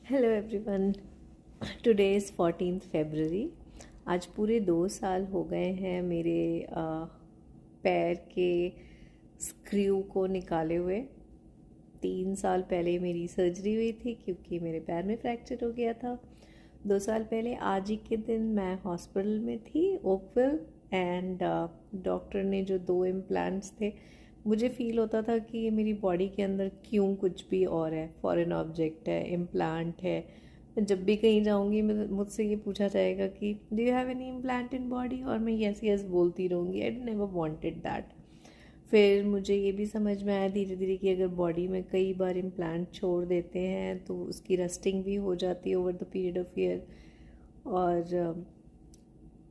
Hello everyone. Today is 14th फरवरी। आज पूरे 2 साल हो गए हैं मेरे पैर के स्क्रू को निकाले हुए। 3 साल पहले मेरी सर्जरी हुई थी क्योंकि मेरे पैर में फ्रैक्चर हो गया था। 2 साल पहले आज ही के दिन मैं हॉस्पिटल में थी, ओकविल, एंड डॉक्टर ने जो 2 इम्प्लांट्स थे, मुझे फील होता था कि ये मेरी बॉडी के अंदर क्यों कुछ भी और है, फॉरेन ऑब्जेक्ट है, इम्प्लांट है। मैं जब भी कहीं जाऊंगी मुझसे ये पूछा जाएगा कि do you have any implant in body, और मैं यस यस बोलती रहूँगी। I never wanted that. फिर मुझे ये भी समझ में आया धीरे धीरे कि अगर बॉडी में कई बार इम्प्लांट छोड़ देते हैं तो उसकी रस्टिंग भी हो जाती है over the period of year, और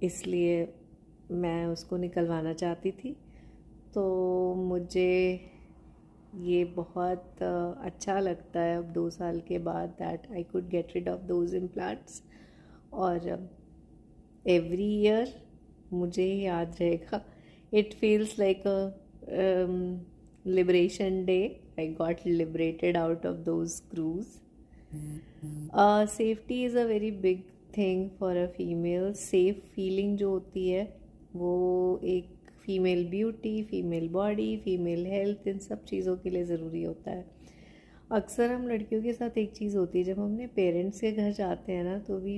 इसलिए मैं उसको निकलवाना चाहती थी। तो मुझे ये बहुत अच्छा लगता है अब 2 साल के बाद that I could get rid of those implants. और एवरी ईयर मुझे याद रहेगा, it feels like a liberation day. I got liberated out of those screws. Safety is a very big thing for a female. Safe feeling जो होती है वो एक female beauty, female body, female health, इन सब चीज़ों के लिए ज़रूरी होता है। अक्सर हम लड़कियों के साथ एक चीज़ होती है, जब हम अपने पेरेंट्स के घर जाते हैं ना तो we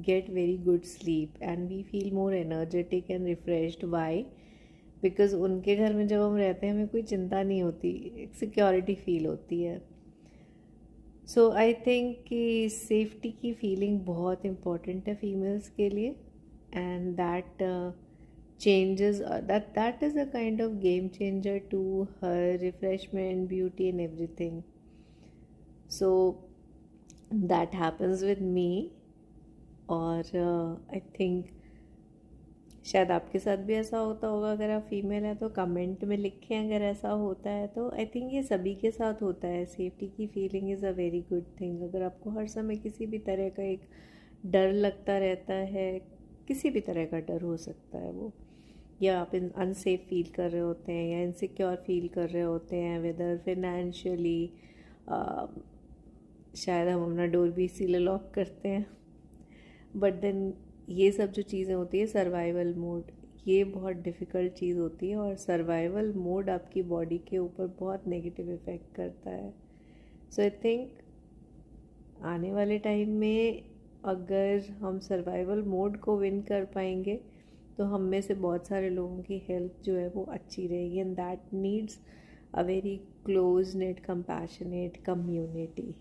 get very good sleep and we feel more energetic and refreshed. Why? Because उनके घर में जब हम रहते हैं हमें कोई चिंता नहीं होती, एक सिक्योरिटी फील होती है। सो आई थिंक कि सेफ्टी की फीलिंग बहुत इम्पॉर्टेंट है फीमेल्स के लिए, and that changes that is a kind of game changer to her refreshment, beauty and everything. So that happens with me, और आई थिंक शायद आपके साथ भी ऐसा होता होगा। अगर आप फीमेल हैं तो कमेंट में लिखें अगर ऐसा होता है तो। आई थिंक ये सभी के साथ होता है। सेफ्टी की feeling is a very good thing. अगर आपको हर समय किसी भी तरह का एक डर लगता रहता है, किसी भी तरह का डर हो सकता है वो, या आप अनसेफ फील कर रहे होते हैं या इनसिक्योर फील कर रहे होते हैं, वेदर फिनेंशियली, शायद हम अपना डोर भी इसीलिए लॉक करते हैं। बट देन ये सब जो चीज़ें होती है, सर्वाइवल मोड, ये बहुत डिफ़िकल्ट चीज़ होती है, और सर्वाइवल मोड आपकी बॉडी के ऊपर बहुत नेगेटिव इफ़ेक्ट करता है। सो आई थिंक आने वाले टाइम में अगर हम सर्वाइवल मोड को विन कर पाएंगे तो हम में से बहुत सारे लोगों की हेल्थ जो है वो अच्छी रहेगी, and that needs a very close net compassionate community.